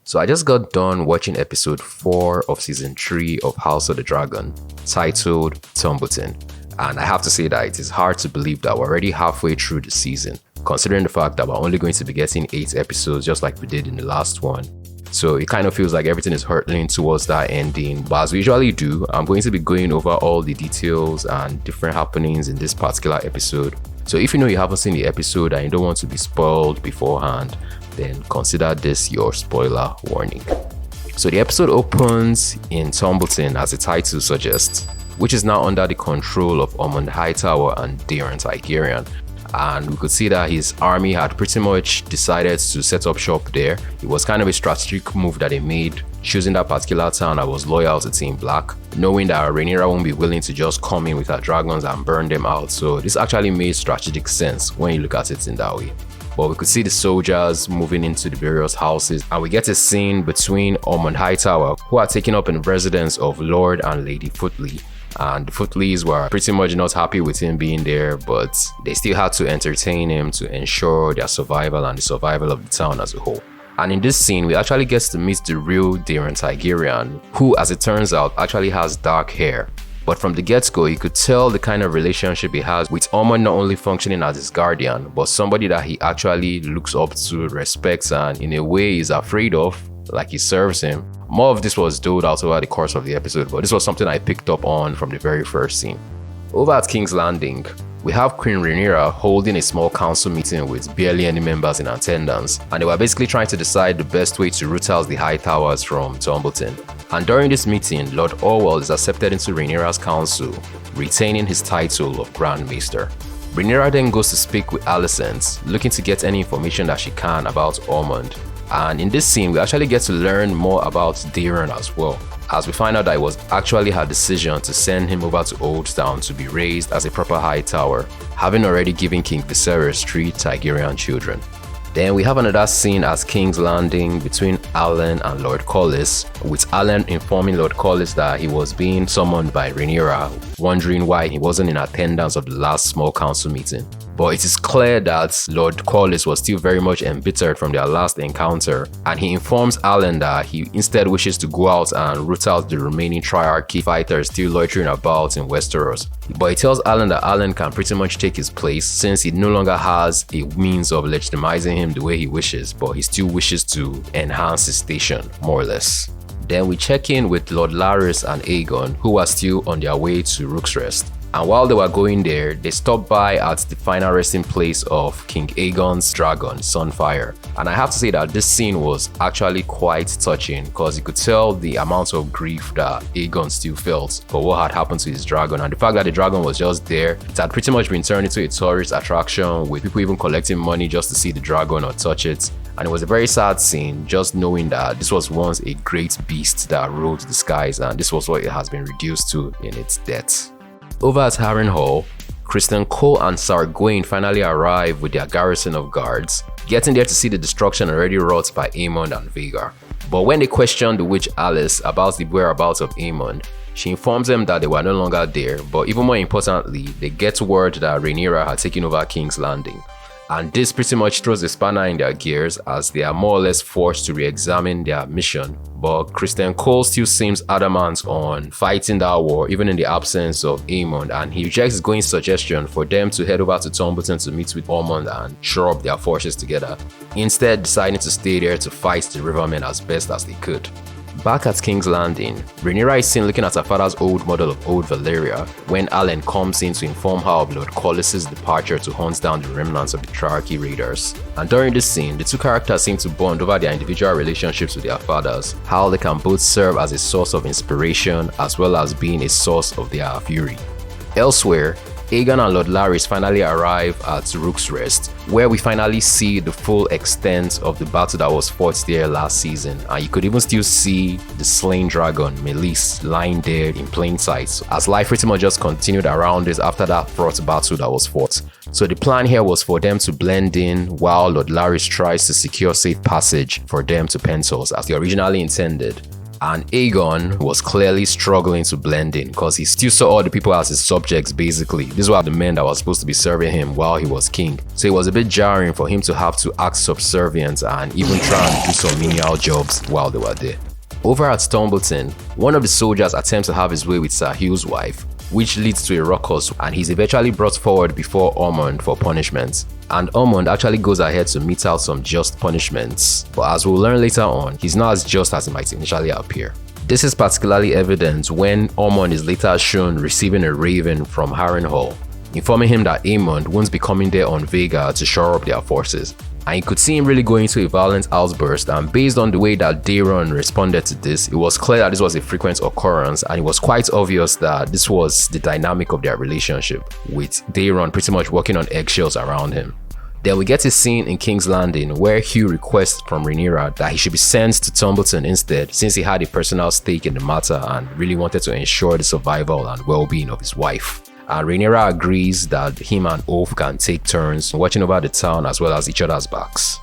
So I just got done watching episode 4 of season 3 of House of the Dragon, titled Tumbleton. And I have to say that it is hard to believe that we're already halfway through the season, considering the fact that we're only going to be getting 8 episodes just like we did in the last one. So it kind of feels like everything is hurtling towards that ending. But as we usually do, I'm going to be going over all the details and different happenings in this particular episode. So if you know you haven't seen the episode and you don't want to be spoiled beforehand, then consider this your spoiler warning. So the episode opens in Tumbleton, as the title suggests, which is now under the control of Aemond Hightower and Daeron Targaryen. And we could see that his army had pretty much decided to set up shop there. It was kind of a strategic move that they made, choosing that particular town that was loyal to Team Black, knowing that Rhaenyra won't be willing to just come in with her dragons and burn them out. So this actually made strategic sense when you look at it in that way. But we could see the soldiers moving into the various houses, and we get a scene between Aemond Hightower, who are taking up in residence of Lord and Lady Footly. And the Footleys were pretty much not happy with him being there, but they still had to entertain him to ensure their survival and the survival of the town as a whole. And in this scene, we actually get to meet the real Daeron Targaryen, who, as it turns out, actually has dark hair. But from the get-go, you could tell the kind of relationship he has with Aemond, not only functioning as his guardian, but somebody that he actually looks up to, respects, and in a way is afraid of, like he serves him. More of this was doled out over the course of the episode, but this was something I picked up on from the very first scene. Over at King's Landing, we have Queen Rhaenyra holding a small council meeting with barely any members in attendance, and they were basically trying to decide the best way to root out the High Towers from Tumbleton. And during this meeting, Lord Orwell is accepted into Rhaenyra's council, retaining his title of Grand Maester. Rhaenyra then goes to speak with Alicent, looking to get any information that she can about Aemond. And in this scene, we actually get to learn more about Daeron as well, as we find out that it was actually her decision to send him over to Old Town to be raised as a proper High Tower, having already given King Viserys 3 Targaryen children. Then we have another scene at King's Landing between Alan and Lord Corlys, with Alan informing Lord Corlys that he was being summoned by Rhaenyra, wondering why he wasn't in attendance of the last small council meeting. But it is clear that Lord Corlys was still very much embittered from their last encounter, and he informs Alan that he instead wishes to go out and root out the remaining Triarchy fighters still loitering about in Westeros. But he tells Alan that Alan can pretty much take his place since he no longer has a means of legitimizing him the way he wishes, but he still wishes to enhance his station, more or less. Then we check in with Lord Larys and Aegon, who are still on their way to Rook's Rest. And while they were going there, they stopped by at the final resting place of King Aegon's dragon, Sunfire. And I have to say that this scene was actually quite touching, because you could tell the amount of grief that Aegon still felt for what had happened to his dragon, and the fact that the dragon was just there. It had pretty much been turned into a tourist attraction, with people even collecting money just to see the dragon or touch it. And it was a very sad scene, just knowing that this was once a great beast that ruled the skies, and this was what it has been reduced to in its death. Over at Harrenhal, Criston Cole and Sir Gawain finally arrive with their garrison of guards, getting there to see the destruction already wrought by Aemond and Vhagar. But when they question the witch Alice about the whereabouts of Aemond, she informs them that they were no longer there, but even more importantly, they get word that Rhaenyra had taken over King's Landing. And this pretty much throws a spanner in their gears, as they are more or less forced to re-examine their mission. But Criston Cole still seems adamant on fighting that war even in the absence of Aemond, and he rejects Gawain's suggestion for them to head over to Tumbleton to meet with Aemond and shore up their forces together, instead deciding to stay there to fight the Rivermen as best as they could. Back at King's Landing, Rhaenyra is seen looking at her father's old model of Old Valyria when Alan comes in to inform her of Lord Corlys' departure to hunt down the remnants of the Triarchy raiders. And during this scene, the two characters seem to bond over their individual relationships with their fathers, how they can both serve as a source of inspiration as well as being a source of their fury. Elsewhere, Aegon and Lord Larys finally arrive at Rook's Rest, where we finally see the full extent of the battle that was fought there last season, and you could even still see the slain dragon, Meleys, lying there in plain sight, as life pretty much just continued around this after that fraught battle that was fought. So the plan here was for them to blend in while Lord Larys tries to secure safe passage for them to Pentos as they originally intended. And Aegon was clearly struggling to blend in because he still saw all the people as his subjects basically. These were the men that were supposed to be serving him while he was king. So it was a bit jarring for him to have to act subservient and even try and do some menial jobs while they were there. Over at Stumbleton, one of the soldiers attempts to have his way with Sahil's wife, which leads to a ruckus, and he's eventually brought forward before Ormond for punishment. And Ormond actually goes ahead to mete out some just punishments, but as we'll learn later on, he's not as just as it might initially appear. This is particularly evident when Ormond is later shown receiving a raven from Harrenhal, informing him that Aemond won't be coming there on Vhagar to shore up their forces. And you could see him really going into a violent outburst, and based on the way that Daeron responded to this, it was clear that this was a frequent occurrence, and it was quite obvious that this was the dynamic of their relationship, with Daeron pretty much walking on eggshells around him. Then we get a scene in King's Landing where Hugh requests from Rhaenyra that he should be sent to Tumbleton instead, since he had a personal stake in the matter and really wanted to ensure the survival and well-being of his wife. And Rhaenyra agrees that him and Ulf can take turns watching over the town as well as each other's backs.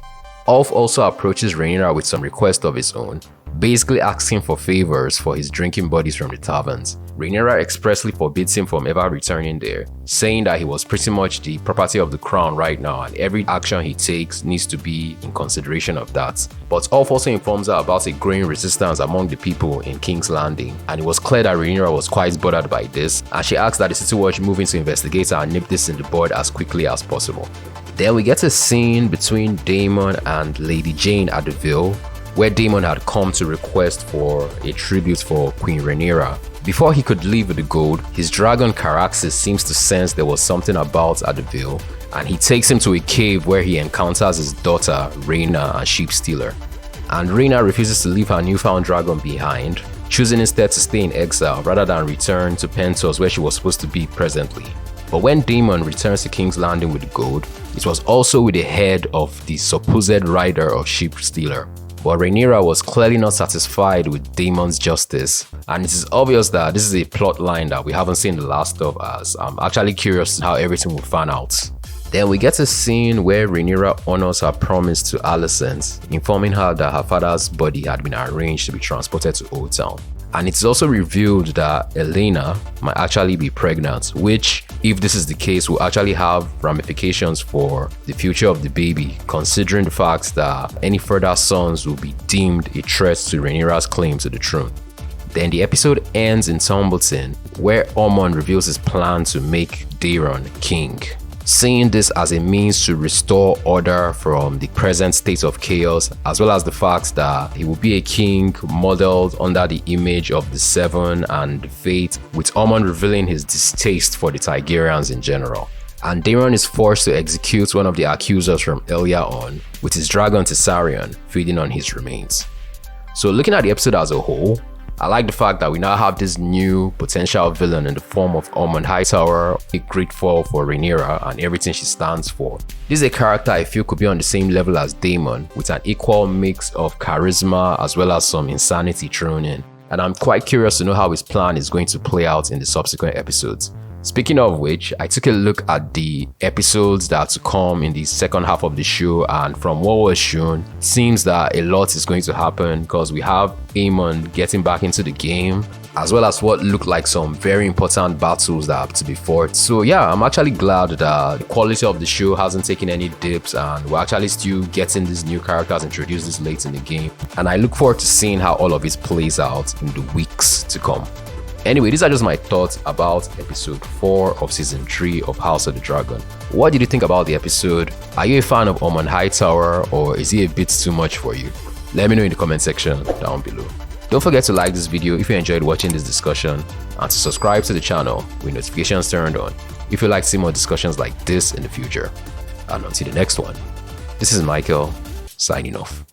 Ulf also approaches Rhaenyra with some requests of his own, basically asking for favors for his drinking buddies from the taverns. Rhaenyra expressly forbids him from ever returning there, saying that he was pretty much the property of the crown right now and every action he takes needs to be in consideration of that. But Ulf also informs her about a growing resistance among the people in King's Landing, and it was clear that Rhaenyra was quite bothered by this, and she asks that the City Watch move in to investigate and nip this in the bud as quickly as possible. Then we get a scene between Daemon and Lady Jane at the Vale, where Daemon had come to request for a tribute for Queen Rhaenyra. Before he could leave with the gold, his dragon Caraxes seems to sense there was something about at the Vale, and he takes him to a cave where he encounters his daughter Rhaena and Sheep Stealer. And Rhaena refuses to leave her newfound dragon behind, choosing instead to stay in exile rather than return to Pentos where she was supposed to be presently. But when Daemon returns to King's Landing with the gold, it was also with the head of the supposed rider of Sheep Stealer. But Rhaenyra was clearly not satisfied with Daemon's justice, and it is obvious that this is a plot line that we haven't seen the last of, as I'm actually curious how everything will fan out. Then we get a scene where Rhaenyra honors her promise to Alicent, informing her that her father's body had been arranged to be transported to Old Town. And it's also revealed that Elena might actually be pregnant, which, if this is the case, will actually have ramifications for the future of the baby, considering the fact that any further sons will be deemed a threat to Rhaenyra's claim to the throne. Then the episode ends in Tumbleton, where Ormond reveals his plan to make Daeron king, seeing this as a means to restore order from the present state of chaos, as well as the fact that he will be a king modeled under the image of the Seven and Fate, with Ormond revealing his distaste for the Targaryens in general. And Daeron is forced to execute one of the accusers from earlier on, with his dragon Tessarion feeding on his remains. So looking at the episode as a whole, I like the fact that we now have this new potential villain in the form of Ormond Hightower, a great fall for Rhaenyra and everything she stands for. This is a character I feel could be on the same level as Daemon, with an equal mix of charisma as well as some insanity thrown in. And I'm quite curious to know how his plan is going to play out in the subsequent episodes. Speaking of which, I took a look at the episodes that are to come in the second half of the show, and from what was shown, it seems that a lot is going to happen because we have Aemond getting back into the game, as well as what looked like some very important battles that have to be fought. So yeah, I'm actually glad that the quality of the show hasn't taken any dips and we're actually still getting these new characters introduced this late in the game, and I look forward to seeing how all of it plays out in the weeks to come. Anyway, these are just my thoughts about episode 4 of season 3 of House of the Dragon. What did you think about the episode? Are you a fan of Ormond Hightower, or is he a bit too much for you? Let me know in the comment section down below. Don't forget to like this video if you enjoyed watching this discussion, and to subscribe to the channel with notifications turned on if you'd like to see more discussions like this in the future. And until the next one, this is Michael, signing off.